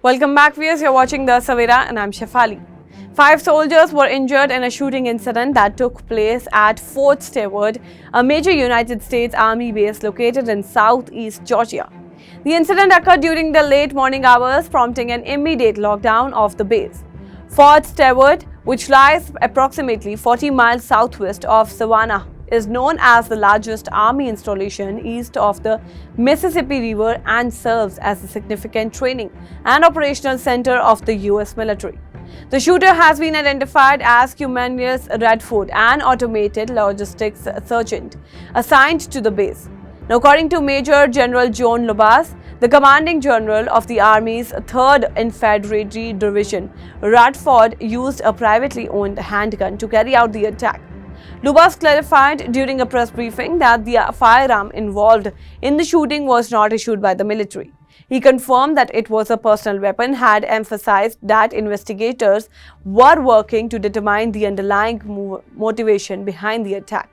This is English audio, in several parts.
Welcome back, viewers. You're watching the Savera and I'm Shefali. 5 soldiers were injured in a shooting incident that took place at Fort Stewart, a major United States Army base located in southeast Georgia. The incident occurred during the late morning hours, prompting an immediate lockdown of the base. Fort Stewart, which lies approximately 40 miles southwest of Savannah, is known as the largest army installation east of the Mississippi River and serves as a significant training and operational center of the U.S. military. The shooter has been identified as Cumulus Redford, an automated logistics sergeant assigned to the base. Now, according to Major General John Lubas, the commanding general of the Army's 3rd Infantry Division, Radford used a privately owned handgun to carry out the attack. Lubas clarified during a press briefing that the firearm involved in the shooting was not issued by the military. He confirmed that it was a personal weapon, had emphasized that investigators were working to determine the underlying motivation behind the attack.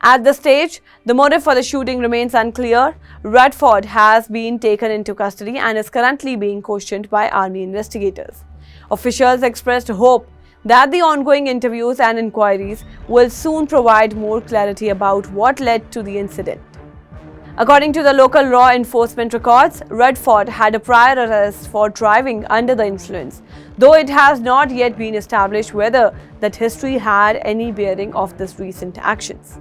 At this stage, the motive for the shooting remains unclear. Redford has been taken into custody and is currently being questioned by Army investigators. Officials expressed hope that the ongoing interviews and inquiries will soon provide more clarity about what led to the incident. According to the local law enforcement records, Redford had a prior arrest for driving under the influence, though it has not yet been established whether that history had any bearing of this recent actions.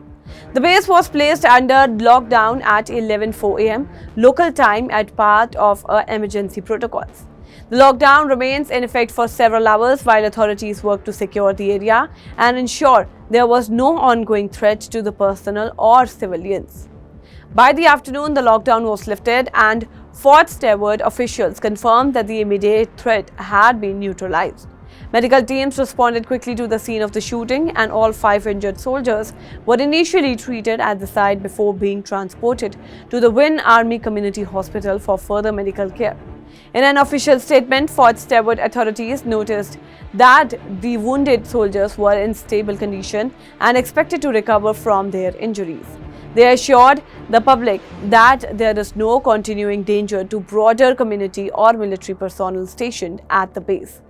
The base was placed under lockdown at 11:04 a.m. local time as part of emergency protocols. The lockdown remains in effect for several hours while authorities work to secure the area and ensure there was no ongoing threat to the personnel or civilians. By the afternoon, the lockdown was lifted and Fort Stewart officials confirmed that the immediate threat had been neutralized. Medical teams responded quickly to the scene of the shooting, and all 5 injured soldiers were initially treated at the site before being transported to the Wynn Army Community Hospital for further medical care. In an official statement, Fort Stewart authorities noticed that the wounded soldiers were in stable condition and expected to recover from their injuries. They assured the public that there is no continuing danger to broader community or military personnel stationed at the base.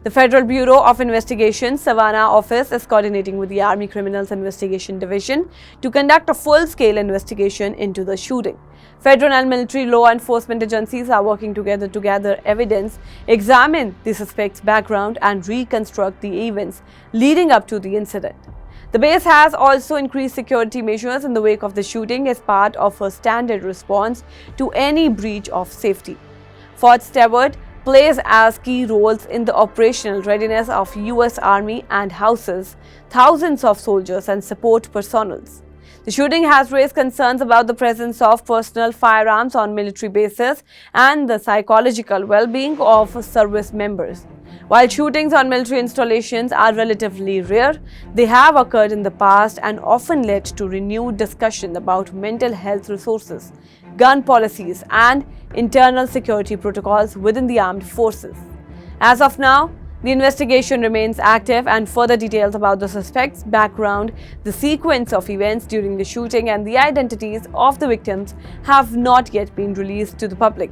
The Federal Bureau of Investigation Savannah office is coordinating with the Army Criminals Investigation Division to conduct a full-scale investigation into the shooting. Federal and military law enforcement agencies are working together to gather evidence, examine the suspect's background, and reconstruct the events leading up to the incident. The base has also increased security measures in the wake of the shooting as part of a standard response to any breach of safety. Fort Stewart plays as key roles in the operational readiness of U.S. Army and houses thousands of soldiers and support personnel. The shooting has raised concerns about the presence of personal firearms on military bases and the psychological well-being of service members. While shootings on military installations are relatively rare, they have occurred in the past and often led to renewed discussion about mental health resources, gun policies, and internal security protocols within the armed forces. As of now, the investigation remains active, and further details about the suspect's background, the sequence of events during the shooting, and the identities of the victims have not yet been released to the public.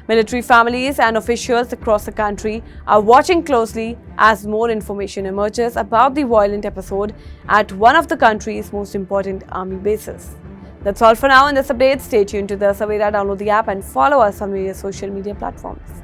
Military families and officials across the country are watching closely as more information emerges about the violent episode at one of the country's most important army bases. That's all for now in this update. Stay tuned to the Savera, download the app and follow us on various social media platforms.